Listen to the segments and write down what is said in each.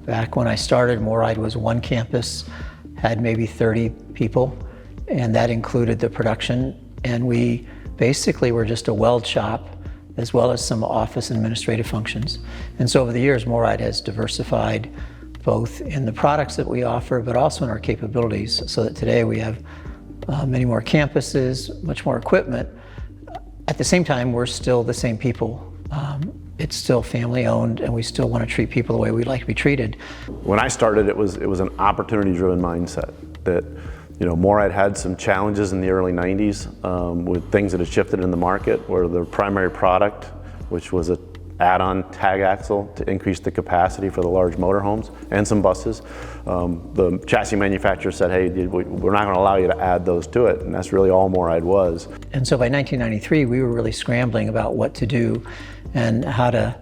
Back when I started, MORryde was one campus, had maybe 30 people, and that included the production. And we basically were just a weld shop, as well as some office administrative functions. And so over the years, MORryde has diversified both in the products that we offer, but also in our capabilities, so that today we have many more campuses, much more equipment. At the same time, we're still the same people. It's still family owned, and we still want to treat people the way we'd like to be treated. When I started, it was an opportunity-driven mindset that, MORryde had some challenges in the early 90s with things that had shifted in the market, where the primary product, which was an add-on tag axle to increase the capacity for the large motorhomes and some buses. The chassis manufacturer said, hey, we're not going to allow you to add those to it, and that's really all MORryde was. And so by 1993, we were really scrambling about what to do and how to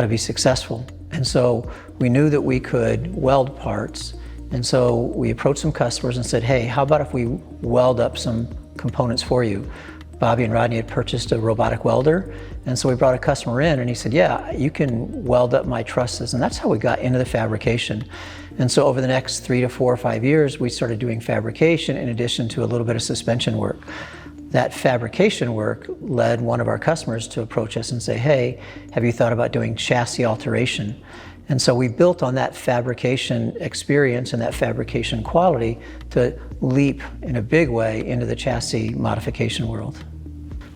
be successful. And so we knew that we could weld parts, and so we approached some customers and said, hey, how about if we weld up some components for you? Bobby and Rodney had purchased a robotic welder, and so we brought a customer in and he said, yeah, you can weld up my trusses. And that's how we got into the fabrication. And so over the next 3 to 4 or 5 years, we started doing fabrication in addition to a little bit of suspension work. That fabrication work led one of our customers to approach us and say, hey, have you thought about doing chassis alteration? And so we built on that fabrication experience and that fabrication quality to leap in a big way into the chassis modification world.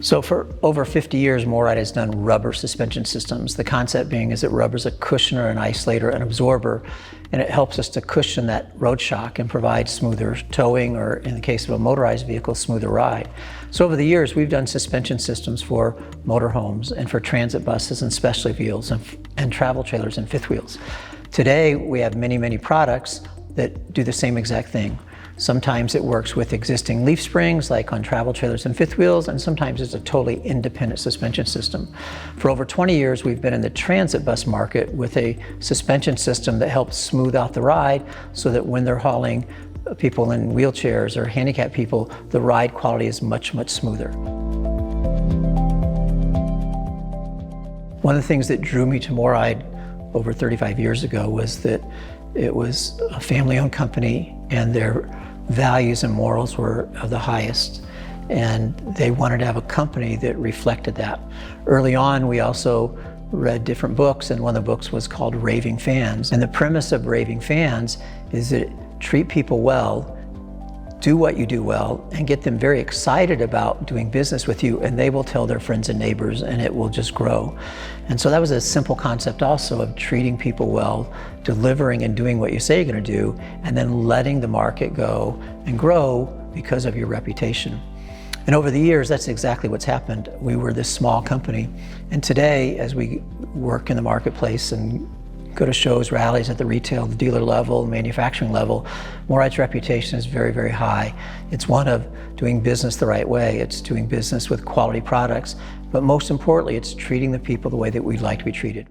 So for over 50 years, MORryde has done rubber suspension systems. The concept being is that rubber is a cushioner, an isolator, an absorber, and it helps us to cushion that road shock and provide smoother towing, or in the case of a motorized vehicle, smoother ride. So over the years, we've done suspension systems for motorhomes and for transit buses and specialty vehicles and travel trailers and fifth wheels. Today, we have many, many products that do the same exact thing. Sometimes it works with existing leaf springs, like on travel trailers and fifth wheels, and sometimes it's a totally independent suspension system. For over 20 years, we've been in the transit bus market with a suspension system that helps smooth out the ride so that when they're hauling people in wheelchairs or handicapped people, the ride quality is much, much smoother. One of the things that drew me to MORryde over 35 years ago was that it was a family-owned company, and their values and morals were of the highest, and they wanted to have a company that reflected that. Early on, we also read different books, and one of the books was called Raving Fans. And the premise of Raving Fans is that treat people well, do what you do well, and get them very excited about doing business with you, and they will tell their friends and neighbors, and it will just grow. And so that was a simple concept also of treating people well, delivering and doing what you say you're going to do, and then letting the market go and grow because of your reputation. And over the years, that's exactly what's happened. We were this small company, and today, as we work in the marketplace and go to shows, rallies at the retail, the dealer level, manufacturing level, MORryde's reputation is very, very high. It's one of doing business the right way. It's doing business with quality products, but most importantly, it's treating the people the way that we'd like to be treated.